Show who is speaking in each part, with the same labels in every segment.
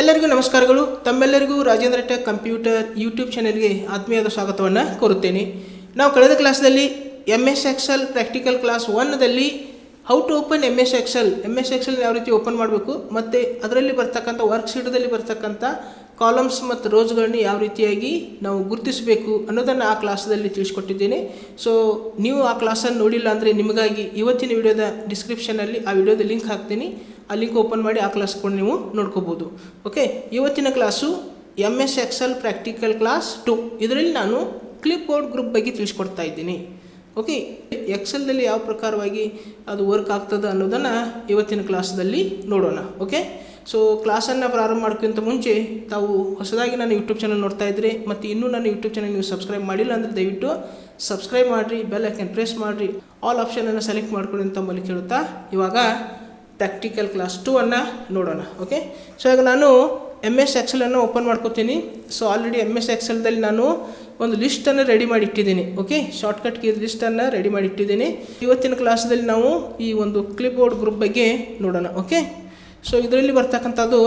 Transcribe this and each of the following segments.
Speaker 1: ಎಲ್ಲರಿಗೂ ನಮಸ್ಕಾರಗಳು. ತಮ್ಮೆಲ್ಲರಿಗೂ ರಾಜೇಂದ್ರ ಟೆಕ್ ಕಂಪ್ಯೂಟರ್ ಯೂಟ್ಯೂಬ್ ಚಾನೆಲ್ಗೆ ಆತ್ಮೀಯವಾದ ಸ್ವಾಗತವನ್ನು ಕೋರುತ್ತೇನೆ. ನಾವು ಕಳೆದ ಕ್ಲಾಸ್ದಲ್ಲಿ MS ಎಕ್ಸೆಲ್ ಪ್ರಾಕ್ಟಿಕಲ್ ಕ್ಲಾಸ್ 1ದಲ್ಲಿ how to open MS excel ಯಾವ ರೀತಿ ಓಪನ್ ಮಾಡಬೇಕು ಮತ್ತು ಅದರಲ್ಲಿ ಬರ್ತಕ್ಕಂಥ ವರ್ಕ್ಶೀಟ್ದಲ್ಲಿ ಬರ್ತಕ್ಕಂಥ ಕಾಲಮ್ಸ್ ಮತ್ತು ರೋಸ್ಗಳನ್ನ ಯಾವ ರೀತಿಯಾಗಿ ನಾವು ಗುರುತಿಸಬೇಕು ಅನ್ನೋದನ್ನು ಆ ಕ್ಲಾಸಲ್ಲಿ ತಿಳಿಸ್ಕೊಟ್ಟಿದ್ದೇನೆ. ಸೊ ನೀವು ಆ ಕ್ಲಾಸನ್ನು ನೋಡಿಲ್ಲ ಅಂದರೆ ನಿಮಗಾಗಿ ಇವತ್ತಿನ ವಿಡಿಯೋದ ಡಿಸ್ಕ್ರಿಪ್ಷನಲ್ಲಿ ಆ ವಿಡಿಯೋದ ಲಿಂಕ್ ಹಾಕ್ತೀನಿ. ಆ ಲಿಂಕ್ ಓಪನ್ ಮಾಡಿ ಆ ಕ್ಲಾಸ್ ಕೂಡ ನೀವು ನೋಡ್ಕೋಬೋದು. ಓಕೆ, ಇವತ್ತಿನ class MS Excel practical class 2. ಇದರಲ್ಲಿ ನಾನು ಕ್ಲಿಪ್ಬೋರ್ಡ್ ಗ್ರೂಪ್ ಬಗ್ಗೆ ತಿಳಿಸ್ಕೊಡ್ತಾ ಇದ್ದೀನಿ. ಓಕೆ, ಎಕ್ಸೆಲ್ದಲ್ಲಿ ಯಾವ ಪ್ರಕಾರವಾಗಿ ಅದು ವರ್ಕ್ ಆಗ್ತದೆ ಅನ್ನೋದನ್ನು ಇವತ್ತಿನ ಕ್ಲಾಸಲ್ಲಿ ನೋಡೋಣ. ಓಕೆ, ಸೊ ಕ್ಲಾಸನ್ನು ಪ್ರಾರಂಭ ಮಾಡೋಕ್ಕಿಂತ ಮುಂಚೆ ತಾವು ಹೊಸದಾಗಿ ನಾನು ಯೂಟ್ಯೂಬ್ ಚಾನಲ್ ನೋಡ್ತಾ ಇದ್ದರೆ ಮತ್ತು ಇನ್ನೂ ನನ್ನ ಯೂಟ್ಯೂಬ್ ಚಾನಲ್ ನೀವು ಸಬ್ಸ್ಕ್ರೈಬ್ ಮಾಡಿಲ್ಲ ಅಂದರೆ ದಯವಿಟ್ಟು ಸಬ್ಸ್ಕ್ರೈಬ್ ಮಾಡಿರಿ, ಬೆಲ್ ಐಕನ್ ಪ್ರೆಸ್ ಮಾಡಿರಿ, ಆಲ್ ಆಪ್ಷನನ್ನು ಸೆಲೆಕ್ಟ್ ಮಾಡ್ಕೊಳ್ಳಿ ಅಂತ ತಮ್ಮಲ್ಲಿ ಕೇಳುತ್ತಾ ಇವಾಗ ಪ್ರಾಕ್ಟಿಕಲ್ ಕ್ಲಾಸ್ 2 ನೋಡೋಣ. ಓಕೆ, ಸೊ ಈಗ ನಾನು MS ಎಕ್ಸೆಲನ್ನು ಓಪನ್ ಮಾಡ್ಕೋತೀನಿ. ಸೊ ಆಲ್ರೆಡಿ MS ಎಕ್ಸೆಲ್ದಲ್ಲಿ ನಾನು ಒಂದು ಲಿಸ್ಟನ್ನು ರೆಡಿ ಮಾಡಿ ಇಟ್ಟಿದ್ದೀನಿ. ಓಕೆ, ಶಾರ್ಟ್ಕಟ್ ಕೀ ಲಿಸ್ಟನ್ನು ರೆಡಿ ಮಾಡಿ ಇಟ್ಟಿದ್ದೀನಿ. ಇವತ್ತಿನ ಕ್ಲಾಸಲ್ಲಿ ನಾವು ಈ ಒಂದು ಕ್ಲಿಪ್ಬೋರ್ಡ್ ಗ್ರೂಪ್ ಬಗ್ಗೆ ನೋಡೋಣ. ಓಕೆ, ಸೊ ಇದರಲ್ಲಿ ಬರ್ತಕ್ಕಂಥದ್ದು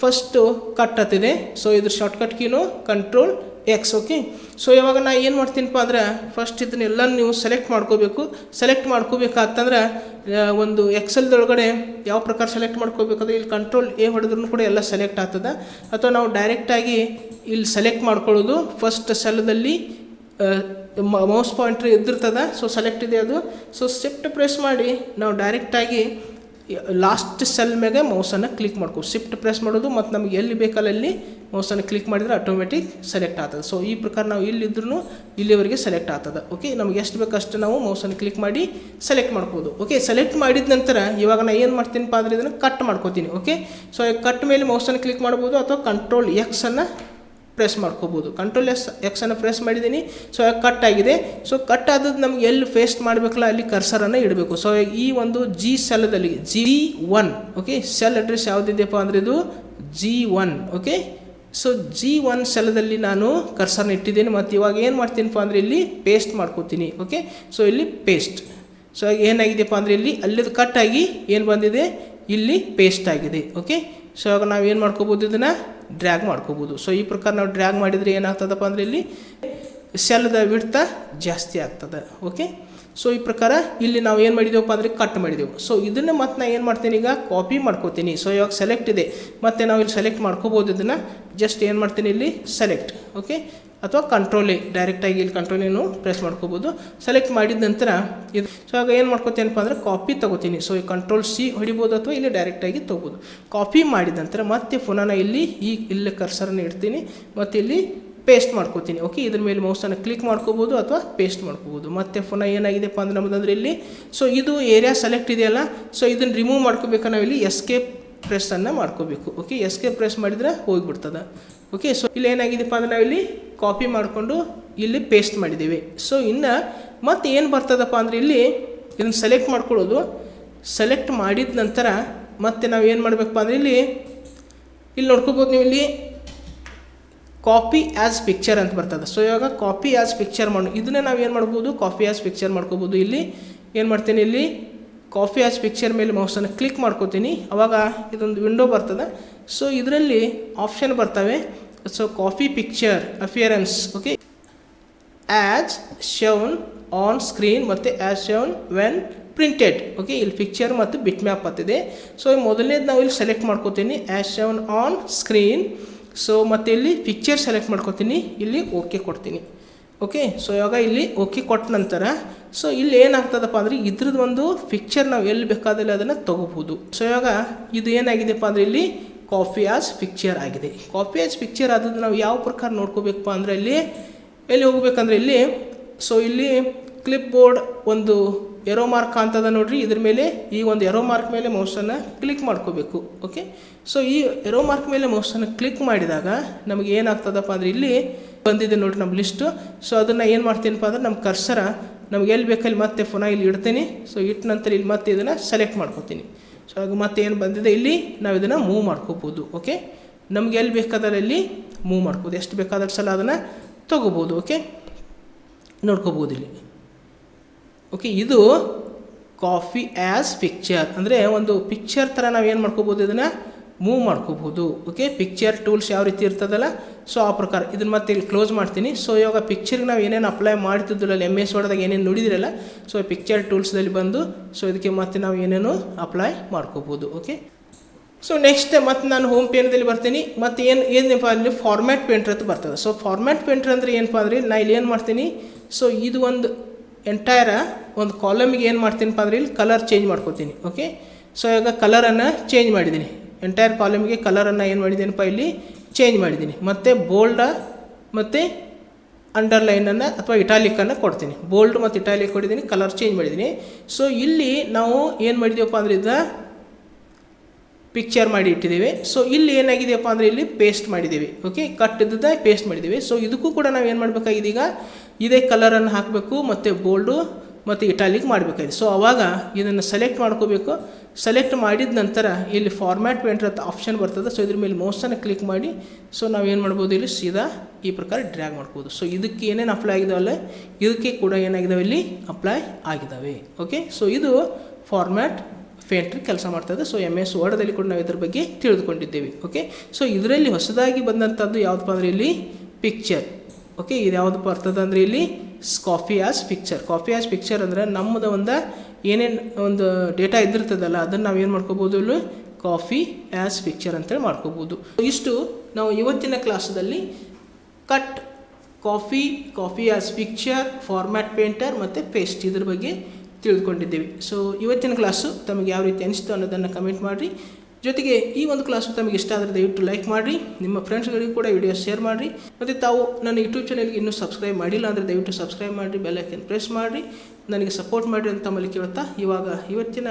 Speaker 1: ಫಸ್ಟು ಕಟ್ ಹತ್ತಿದೆ. ಸೊ ಇದ್ರ ಶಾರ್ಟ್ಕಟ್ ಕೀನು Ctrl+X. ಓಕೆ, ಸೊ ಇವಾಗ ನಾನು ಏನು ಮಾಡ್ತೀನಪ್ಪ ಅಂದ್ರೆ ಫಸ್ಟ್ ಇದನ್ನೆಲ್ಲ ನೀವು ಸೆಲೆಕ್ಟ್ ಮಾಡ್ಕೋಬೇಕು. ಸೆಲೆಕ್ಟ್ ಮಾಡ್ಕೋಬೇಕಾತಂದ್ರೆ ಒಂದು ಎಕ್ಸೆಲ್ದೊಳಗಡೆ ಯಾವ ಪ್ರಕಾರ ಸೆಲೆಕ್ಟ್ ಮಾಡ್ಕೋಬೇಕಾದ್ರೆ ಇಲ್ಲಿ Ctrl+A ಹೊಡೆದ್ರೂ ಕೂಡ ಎಲ್ಲ ಸೆಲೆಕ್ಟ್ ಆಗ್ತದೆ. ಅಥವಾ ನಾವು ಡೈರೆಕ್ಟಾಗಿ ಇಲ್ಲಿ ಸೆಲೆಕ್ಟ್ ಮಾಡ್ಕೊಳ್ಳೋದು ಫಸ್ಟ್ ಸೆಲ್ದಲ್ಲಿ ಮೌಸ್ ಪಾಯಿಂಟ್ರ್ ಇದ್ದಿರ್ತದೆ. ಸೊ ಸೆಲೆಕ್ಟ್ ಇದೆ ಅದು. ಸೊ ಶಿಫ್ಟ್ ಪ್ರೆಸ್ ಮಾಡಿ ನಾವು ಡೈರೆಕ್ಟಾಗಿ ಲಾಸ್ಟ್ ಸೆಲ್ ಮೇಲೆ ಮೌಸನ್ನು ಕ್ಲಿಕ್ ಮಾಡ್ಕೋ. ಶಿಫ್ಟ್ ಪ್ರೆಸ್ ಮಾಡೋದು ಮತ್ತು ನಮಗೆ ಎಲ್ಲಿ ಬೇಕಲ್ಲಿ ಮೌಸನ್ನು ಕ್ಲಿಕ್ ಮಾಡಿದರೆ ಆಟೋಮೆಟಿಕ್ ಸೆಲೆಕ್ಟ್ ಆಗ್ತದೆ. ಸೊ ಈ ಪ್ರಕಾರ ನಾವು ಇಲ್ಲಿದ್ರೂ ಇಲ್ಲಿವರೆಗೆ ಸೆಲೆಕ್ಟ್ ಆಗ್ತದೆ. ಓಕೆ, ನಮಗೆ ಎಷ್ಟು ಬೇಕಷ್ಟು ನಾವು ಮೌಸನ್ನು ಕ್ಲಿಕ್ ಮಾಡಿ ಸೆಲೆಕ್ಟ್ ಮಾಡ್ಬೋದು. ಓಕೆ, ಸೆಲೆಕ್ಟ್ ಮಾಡಿದ ನಂತರ ಇವಾಗ ನಾನು ಏನು ಮಾಡ್ತೀನಪ್ಪ ಅಂದರೆ ಇದನ್ನು ಕಟ್ ಮಾಡ್ಕೋತೀನಿ. ಓಕೆ, ಸೊ ಕಟ್ ಮೇಲೆ ಮೌಸನ್ನು ಕ್ಲಿಕ್ ಮಾಡ್ಬೋದು ಅಥವಾ Ctrl+X ಪ್ರೆಸ್ ಮಾಡ್ಕೋಬೋದು. Ctrl+X ಪ್ರೆಸ್ ಮಾಡಿದ್ದೀನಿ. ಸೊ ಕಟ್ ಆಗಿದೆ. ಸೊ ಕಟ್ ಆದದ್ದು ನಮ್ಗೆ ಎಲ್ಲಿ ಪೇಸ್ಟ್ ಮಾಡಬೇಕಲ್ಲ ಅಲ್ಲಿ ಕರ್ಸರನ್ನು ಇಡಬೇಕು. ಸೊ ಈ ಒಂದು G ಸೆಲ್ದಲ್ಲಿ G1. ಓಕೆ, ಸೆಲ್ ಅಡ್ರೆಸ್ ಯಾವುದಿದೆಯಪ್ಪ ಅಂದರೆ ಇದು G1. ಓಕೆ, ಸೊ G1 ಸೆಲ್ದಲ್ಲಿ ನಾನು ಕರ್ಸರ್ನ ಇಟ್ಟಿದ್ದೀನಿ. ಮತ್ತು ಇವಾಗ ಏನು ಮಾಡ್ತೀನಪ್ಪ ಅಂದರೆ ಇಲ್ಲಿ ಪೇಸ್ಟ್ ಮಾಡ್ಕೋತೀನಿ. ಓಕೆ, ಸೊ ಇಲ್ಲಿ ಪೇಸ್ಟ್. ಸೊ ಏನಾಗಿದೆಯಪ್ಪ ಅಂದರೆ ಇಲ್ಲಿ ಅಲ್ಲಿದು ಕಟ್ ಆಗಿ ಏನು ಬಂದಿದೆ ಇಲ್ಲಿ ಪೇಸ್ಟ್ ಆಗಿದೆ. ಓಕೆ, ಸೊ ಇವಾಗ ನಾವು ಏನು ಮಾಡ್ಕೋಬೋದು, ಇದನ್ನು ಡ್ರ್ಯಾಗ್ ಮಾಡ್ಕೋಬೋದು. ಸೊ ಈ ಪ್ರಕಾರ ನಾವು ಡ್ರ್ಯಾಗ್ ಮಾಡಿದರೆ ಏನಾಗ್ತದಪ್ಪ ಅಂದರೆ ಇಲ್ಲಿ ಸೆಲ್ದ ವಿಡ್ತ ಜಾಸ್ತಿ ಆಗ್ತದೆ. ಓಕೆ, ಸೊ ಈ ಪ್ರಕಾರ ಇಲ್ಲಿ ನಾವು ಏನು ಮಾಡಿದೆವಪ್ಪ ಅಂದರೆ ಕಟ್ ಮಾಡಿದೆವು. ಸೊ ಇದನ್ನು ಮತ್ತೆ ನಾನು ಏನು ಮಾಡ್ತೀನಿ, ಈಗ ಕಾಪಿ ಮಾಡ್ಕೋತೀನಿ. ಸೊ ಇವಾಗ ಸೆಲೆಕ್ಟ್ ಇದೆ, ಮತ್ತು ನಾವು ಇಲ್ಲಿ ಸೆಲೆಕ್ಟ್ ಮಾಡ್ಕೋಬೋದು. ಇದನ್ನು ಜಸ್ಟ್ ಏನು ಮಾಡ್ತೀನಿ ಇಲ್ಲಿ ಸೆಲೆಕ್ಟ್. ಓಕೆ, ಅಥವಾ Ctrl+A ಡೈರೆಕ್ಟಾಗಿ ಇಲ್ಲಿ Ctrl+A ಪ್ರೆಸ್ ಮಾಡ್ಕೋಬೋದು. ಸೆಲೆಕ್ಟ್ ಮಾಡಿದ ನಂತರ ಇದು ಸೊ ಆಗ ಏನು ಮಾಡ್ಕೋತೀನಪ್ಪ ಅಂದರೆ ಕಾಪಿ ತೊಗೋತೀನಿ. ಸೊ ಈ Ctrl+C ಹೊಡಿಬೋದು ಅಥವಾ ಇಲ್ಲಿ ಡೈರೆಕ್ಟಾಗಿ ತೊಗೋಬೋದು. ಕಾಪಿ ಮಾಡಿದ ನಂತರ ಮತ್ತೆ ಪುನಃ ಇಲ್ಲಿ ಇಲ್ಲಿ ಕರ್ಸರನ್ನು ಇಡ್ತೀನಿ ಮತ್ತು ಇಲ್ಲಿ ಪೇಸ್ಟ್ ಮಾಡ್ಕೋತೀನಿ. ಓಕೆ, ಇದ್ರ ಮೇಲೆ ಮೌಸನ್ನು ಕ್ಲಿಕ್ ಮಾಡ್ಕೋಬೋದು ಅಥವಾ ಪೇಸ್ಟ್ ಮಾಡ್ಕೋಬೋದು. ಮತ್ತು ಪುನಃ ಏನಾಗಿದೆಪ್ಪ ಅಂದ್ರೆ ನಮ್ಮದಂದ್ರೆ ಇಲ್ಲಿ ಸೊ ಇದು ಏರಿಯಾ ಸೆಲೆಕ್ಟ್ ಇದೆಯಲ್ಲ, ಸೊ ಇದನ್ನು ರಿಮೂವ್ ಮಾಡ್ಕೋಬೇಕು. ನಾವು ಇಲ್ಲಿ ಎಸ್ಕೇಪ್ ಪ್ರೆಸ್ಸನ್ನು ಮಾಡ್ಕೋಬೇಕು. ಓಕೆ, ಎಸ್ಕೇಪ್ ಪ್ರೆಸ್ ಮಾಡಿದರೆ ಹೋಗಿಬಿಡ್ತದೆ. ಓಕೆ, ಸೊ ಇಲ್ಲಿ ಏನಾಗಿದೆಪ್ಪ ಅಂದರೆ ನಾವಿಲ್ಲಿ ಕಾಪಿ ಮಾಡಿಕೊಂಡು ಇಲ್ಲಿ ಪೇಸ್ಟ್ ಮಾಡಿದ್ದೀವಿ. ಸೊ ಇನ್ನು ಮತ್ತೆ ಏನು ಬರ್ತದಪ್ಪ ಅಂದರೆ ಇಲ್ಲಿ ಇದನ್ನು ಸೆಲೆಕ್ಟ್ ಮಾಡ್ಕೊಳ್ಳೋದು. ಸೆಲೆಕ್ಟ್ ಮಾಡಿದ ನಂತರ ಮತ್ತೆ ನಾವು ಏನು ಮಾಡಬೇಕಪ್ಪ ಅಂದರೆ ಇಲ್ಲಿ ನೋಡ್ಕೋಬೋದು. ನೀವು ಇಲ್ಲಿ ಕಾಪಿ ಆ್ಯಸ್ ಪಿಕ್ಚರ್ ಅಂತ ಬರ್ತದೆ. ಸೊ ಇವಾಗ ಕಾಪಿ ಆ್ಯಸ್ ಪಿಕ್ಚರ್ ಮಾಡಿ ಇದನ್ನು ನಾವು ಏನು ಮಾಡ್ಬೋದು, ಕಾಪಿ ಆ್ಯಸ್ ಪಿಕ್ಚರ್ ಮಾಡ್ಕೋಬೋದು. ಇಲ್ಲಿ ಏನು ಮಾಡ್ತೀನಿ, ಇಲ್ಲಿ ಕಾಪಿ ಆ್ಯಸ್ ಪಿಕ್ಚರ್ ಮೇಲೆ ಮೌಸನ್ನು ಕ್ಲಿಕ್ ಮಾಡ್ಕೋತೀನಿ. ಆವಾಗ ಇದೊಂದು ವಿಂಡೋ ಬರ್ತದೆ. ಸೊ ಇದರಲ್ಲಿ ಆಪ್ಷನ್ ಬರ್ತವೆ. So copy picture appearance. Okay, as shown on screen ಮತ್ತು as shown when printed. Okay, ಇಲ್ಲಿ ಪಿಕ್ಚರ್ ಮತ್ತು ಬಿಟ್ ಮ್ಯಾಪ್ ಹತ್ತಿದೆ. ಸೊ ಮೊದಲನೇದು ನಾವು ಇಲ್ಲಿ ಸೆಲೆಕ್ಟ್ ಮಾಡ್ಕೋತೀನಿ as shown on screen. So ಮತ್ತು ಇಲ್ಲಿ ಪಿಕ್ಚರ್ ಸೆಲೆಕ್ಟ್ ಮಾಡ್ಕೋತೀನಿ, ಇಲ್ಲಿ ಓಕೆ ಕೊಡ್ತೀನಿ. ಓಕೆ, ಸೊ ಇವಾಗ ಇಲ್ಲಿ ಓಕೆ ಕೊಟ್ಟ ನಂತರ ಸೊ ಇಲ್ಲಿ ಏನಾಗ್ತದಪ್ಪ ಅಂದರೆ ಇದ್ರದ್ದು ಒಂದು ಪಿಕ್ಚರ್ ನಾವು ಎಲ್ಲಿ ಬೇಕಾದಲ್ಲಿ ಅದನ್ನು ತೊಗೋಬೋದು. ಸೊ ಇವಾಗ ಇದು ಏನಾಗಿದೆಪ್ಪ ಅಂದರೆ ಇಲ್ಲಿ ಕಾಪಿ ಆ್ಯಸ್ ಪಿಕ್ಚರ್ ಆಗಿದೆ. ಕಾಪಿ ಆ್ಯಸ್ ಪಿಕ್ಚರ್ ಆದದ್ದು ನಾವು ಯಾವ ಪ್ರಕಾರ ನೋಡ್ಕೋಬೇಕಪ್ಪ ಅಂದರೆ ಎಲ್ಲಿ ಹೋಗ್ಬೇಕಂದ್ರೆ ಇಲ್ಲಿ ಸೊ ಇಲ್ಲಿ ಕ್ಲಿಪ್ಬೋರ್ಡ್ ಒಂದು ಎರೋ ಮಾರ್ಕ್ ಅಂತದ ನೋಡ್ರಿ. ಇದ್ರ ಮೇಲೆ ಈ ಒಂದು ಎರೋ ಮಾರ್ಕ್ ಮೇಲೆ ಮೌಸನ್ನು ಕ್ಲಿಕ್ ಮಾಡ್ಕೋಬೇಕು. ಓಕೆ, ಸೊ ಈ ಎರೋ ಮಾರ್ಕ್ ಮೇಲೆ ಮೌಸನ್ನು ಕ್ಲಿಕ್ ಮಾಡಿದಾಗ ನಮಗೆ ಏನಾಗ್ತದಪ್ಪ ಅಂದರೆ ಇಲ್ಲಿ ಬಂದಿದೆ ನೋಡಿರಿ ನಮ್ಮ ಲಿಸ್ಟು. ಸೊ ಅದನ್ನು ಏನು ಮಾಡ್ತೀನಪ್ಪ ಅಂದ್ರೆ ನಮ್ಮ ಕರ್ಸರ ನಮ್ಗೆ ಎಲ್ಲಿ ಬೇಕಲ್ಲಿ ಮತ್ತೆ ಪುನಃ ಇಲ್ಲಿ ಇಡ್ತೀನಿ. ಸೊ ಇಟ್ಟ ನಂತರ ಇಲ್ಲಿ ಮತ್ತೆ ಇದನ್ನು ಸೆಲೆಕ್ಟ್ ಮಾಡ್ಕೋತೀನಿ. ಸೊ ಆಗ ಮತ್ತೆ ಏನು ಬಂದಿದೆ ಇಲ್ಲಿ ನಾವು ಇದನ್ನು ಮೂವ್ ಮಾಡ್ಕೋಬೋದು. ಓಕೆ, ನಮ್ಗೆ ಎಲ್ಲಿ ಬೇಕಾದ್ರೆ ಇಲ್ಲಿ ಮೂವ್ ಮಾಡ್ಬೋದು, ಎಷ್ಟು ಬೇಕಾದ್ರೆ ಸಲ ಅದನ್ನು ತೊಗೋಬೋದು. ಓಕೆ, ನೋಡ್ಕೋಬೋದು ಇಲ್ಲಿ. ಓಕೆ, ಇದು ಕಾಪಿ ಆ್ಯಸ್ ಪಿಕ್ಚರ್ ಅಂದರೆ ಒಂದು ಪಿಕ್ಚರ್ ಥರ ನಾವು ಏನು ಮಾಡ್ಕೋಬೋದು, ಇದನ್ನು ಮೂವ್ ಮಾಡ್ಕೋಬಹುದು. ಓಕೆ, ಪಿಕ್ಚರ್ ಟೂಲ್ಸ್ ಯಾವ ರೀತಿ ಇರ್ತದಲ್ಲ, ಸೊ ಆ ಪ್ರಕಾರ ಇದನ್ನು ಮತ್ತೆ ಇಲ್ಲಿ ಕ್ಲೋಸ್ ಮಾಡ್ತೀನಿ. ಸೊ ಇವಾಗ ಪಿಕ್ಚರ್ಗೆ ನಾವು ಏನೇನು ಅಪ್ಲೈ ಮಾಡ್ತಿದ್ದಿಲ್ಲ ಎಮ್ ಎಸ್ ವರ್ಡ್ದಾಗ ಏನೇನು ನೋಡಿದಿರಲ್ಲ, ಸೊ ಪಿಕ್ಚರ್ ಟೂಲ್ಸ್ದಲ್ಲಿ ಬಂದು ಸೊ ಇದಕ್ಕೆ ಮತ್ತೆ ನಾವು ಏನೇನು ಅಪ್ಲೈ ಮಾಡ್ಕೋಬೋದು. ಓಕೆ, ಸೊ ನೆಕ್ಸ್ಟ್ ಮತ್ತು ನಾನು ಹೋಮ್ ಪೇಜ್ದಲ್ಲಿ ಬರ್ತೀನಿ. ಮತ್ತು ಏನಪ್ಪ ಅಂದರೆ ಫಾರ್ಮ್ಯಾಟ್ ಪೇಂಟರ್ ಅಂತ ಬರ್ತದೆ. ಸೊ ಫಾರ್ಮ್ಯಾಟ್ ಪೇಂಟರ್ ಅಂದರೆ ಏನಪ್ಪ ಅಂದರೆ ನಾನು ಇಲ್ಲಿ ಏನು ಮಾಡ್ತೀನಿ, ಸೊ ಇದು ಒಂದು ಎಂಟೈರ ಒಂದು ಕಾಲಮಿಗೆ ಏನು ಮಾಡ್ತೀನಪ್ಪ ಅಂದರೆ ಇಲ್ಲಿ ಕಲರ್ ಚೇಂಜ್ ಮಾಡ್ಕೊತೀನಿ. ಓಕೆ, ಸೊ ಇವಾಗ ಕಲರನ್ನು ಚೇಂಜ್ ಮಾಡಿದ್ದೀನಿ. ಎಂಟೈರ್ ಕಾಲಮಿಗೆ ಕಲರನ್ನು ಏನು ಮಾಡಿದ್ದೀನಪ್ಪ ಇಲ್ಲಿ ಚೇಂಜ್ ಮಾಡಿದ್ದೀನಿ. ಮತ್ತು ಬೋಲ್ಡ ಮತ್ತು ಅಂಡರ್ಲೈನನ್ನು ಅಥವಾ ಇಟಾಲಿಕನ್ನು ಕೊಡ್ತೀನಿ. ಬೋಲ್ಡ್ ಮತ್ತು ಇಟಾಲಿಕ್ ಕೊಟ್ಟಿದ್ದೀನಿ, ಕಲರ್ ಚೇಂಜ್ ಮಾಡಿದ್ದೀನಿ. ಸೊ ಇಲ್ಲಿ ನಾವು ಏನು ಮಾಡಿದ್ದೀವಪ್ಪ ಅಂದರೆ ಇದನ್ನ ಪಿಕ್ಚರ್ ಮಾಡಿ ಇಟ್ಟಿದ್ದೀವಿ. ಸೊ ಇಲ್ಲಿ ಏನಾಗಿದೆಯಪ್ಪ ಅಂದರೆ ಇಲ್ಲಿ ಪೇಸ್ಟ್ ಮಾಡಿದ್ದೀವಿ. ಓಕೆ, ಕಟ್ ಇದ್ದದ ಪೇಸ್ಟ್ ಮಾಡಿದ್ದೀವಿ. ಸೊ ಇದಕ್ಕೂ ಕೂಡ ನಾವು ಏನು ಮಾಡಬೇಕಾಗಿದೆ, ಈಗ ಇದೇ ಕಲರನ್ನು ಹಾಕಬೇಕು ಮತ್ತು ಬೋಲ್ಡು ಮತ್ತು ಇಟಾಲಿಕ್ ಮಾಡಬೇಕಾಗಿದೆ. ಸೊ ಆವಾಗ ಇದನ್ನು ಸೆಲೆಕ್ಟ್ ಮಾಡ್ಕೋಬೇಕು. ಸೆಲೆಕ್ಟ್ ಮಾಡಿದ ನಂತರ ಇಲ್ಲಿ ಫಾರ್ಮ್ಯಾಟ್ ಪೇಂಟರ್ ಅಂತ ಆಪ್ಷನ್ ಬರ್ತದೆ. ಸೊ ಇದ್ರ ಮೇಲೆ ಮೌಸನ್ನು ಕ್ಲಿಕ್ ಮಾಡಿ ಸೊ ನಾವು ಏನು ಮಾಡ್ಬೋದು, ಇಲ್ಲಿ ಸೀದಾ ಈ ಪ್ರಕಾರ ಡ್ರ್ಯಾಗ್ ಮಾಡ್ಬೋದು. ಸೊ ಇದಕ್ಕೆ ಏನೇನು ಅಪ್ಲೈ ಆಗಿದಾವಲ್ಲ ಇದಕ್ಕೆ ಕೂಡ ಏನಾಗಿದ್ದಾವೆ ಇಲ್ಲಿ ಅಪ್ಲೈ ಆಗಿದ್ದಾವೆ. ಓಕೆ, ಸೊ ಇದು ಫಾರ್ಮ್ಯಾಟ್ ಪೇಂಟರ್ ಕೆಲಸ ಮಾಡ್ತದೆ. ಸೊ ಎಮ್ ಎಸ್ ವರ್ಡ್ದಲ್ಲಿ ಕೂಡ ನಾವು ಇದ್ರ ಬಗ್ಗೆ ತಿಳಿದುಕೊಂಡಿದ್ದೇವೆ. ಓಕೆ, ಸೊ ಇದರಲ್ಲಿ ಹೊಸದಾಗಿ ಬಂದಂಥದ್ದು ಯಾವುದಪ್ಪ ಅಂದರೆ ಇಲ್ಲಿ ಪಿಕ್ಚರ್. ಓಕೆ, ಇದು ಯಾವುದು ಬರ್ತದೆ ಅಂದರೆ ಇಲ್ಲಿ copy as picture. Copy as picture ಅಂದರೆ ನಮ್ಮದು ಒಂದು ಏನೇನು ಒಂದು ಡೇಟಾ ಇದ್ದಿರ್ತದಲ್ಲ ಅದನ್ನು ನಾವು ಏನು ಮಾಡ್ಕೋಬೋದು, ಇಲ್ಲಿ ಕಾಪಿ ಆ್ಯಸ್ ಪಿಕ್ಚರ್ ಅಂತೇಳಿ ಮಾಡ್ಕೋಬೋದು. ಇಷ್ಟು ನಾವು ಇವತ್ತಿನ ಕ್ಲಾಸದಲ್ಲಿ cut, copy as picture, format painter ಮತ್ತು ಪೇಸ್ಟ್ ಇದ್ರ ಬಗ್ಗೆ ತಿಳಿದುಕೊಂಡಿದ್ದೇವೆ. ಸೊ ಇವತ್ತಿನ ಕ್ಲಾಸು ತಮಗೆ ಯಾವ ರೀತಿ ಅನಿಸ್ತು ಅನ್ನೋದನ್ನು ಕಮೆಂಟ್ ಮಾಡಿರಿ. ಜೊತೆಗೆ ಈ ಒಂದು ಕ್ಲಾಸು ತಮಗೆ ಇಷ್ಟ ಆದರೆ ದಯವಿಟ್ಟು ಲೈಕ್ ಮಾಡಿರಿ, ನಿಮ್ಮ ಫ್ರೆಂಡ್ಸ್ಗಳಿಗೂ ಕೂಡ ವಿಡಿಯೋ ಶೇರ್ ಮಾಡಿರಿ. ಮತ್ತು ತಾವು ನನ್ನ ಯೂಟ್ಯೂಬ್ ಚಾನಲ್ಗೆ ಇನ್ನೂ ಸಬ್ಸ್ಕ್ರೈಬ್ ಮಾಡಿಲ್ಲ ಅಂದರೆ ದಯವಿಟ್ಟು ಸಬ್ಸ್ಕ್ರೈಬ್ ಮಾಡಿರಿ, ಬೆಲ್ ಐಕನ್ ಪ್ರೆಸ್ ಮಾಡಿರಿ, ನನಗೆ ಸಪೋರ್ಟ್ ಮಾಡಿರಿ ಅಂತ ತಮ್ಮಲ್ಲಿ ಕೇಳ್ತಾ ಇವತ್ತಿನ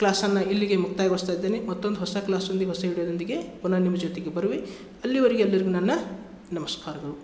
Speaker 1: ಕ್ಲಾಸನ್ನು ಇಲ್ಲಿಗೆ ಮುಕ್ತಾಯಗೊಳಿಸ್ತಾ ಇದ್ದೇನೆ. ಮತ್ತೊಂದು ಹೊಸ ಕ್ಲಾಸೊಂದಿಗೆ ಹೊಸ ವಿಡಿಯೋದೊಂದಿಗೆ ಪುನಃ ನಿಮ್ಮ ಜೊತೆಗೆ ಬರುವೆ. ಅಲ್ಲಿವರೆಗೆ ಎಲ್ಲರಿಗೂ ನನ್ನ ನಮಸ್ಕಾರಗಳು.